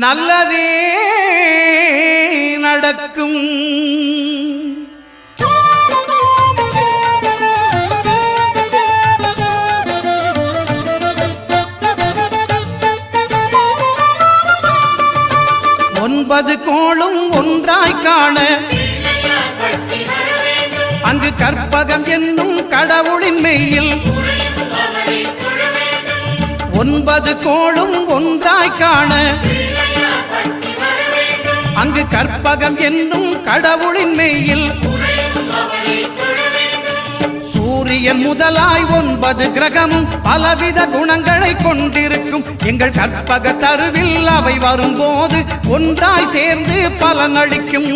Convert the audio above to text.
நல்லதே நடக்கும். ஒன்பது கோளும் ஒன்றாய் காண அங்கு கற்பகம் என்னும் கடவுளின் மெய்யில் ஒன்பது கோளும் ஒன்றாய் காண அங்கு கற்பகம் என்னும் கடவுளின் மெய்யில் சூரியன் முதலாய் 9 கிரகமும் பலவித குணங்களை கொண்டிருக்கும். எங்கள் கற்பக தருவில் அவை வரும்போது ஒன்றாய் சேர்ந்து பலனளிக்கும்.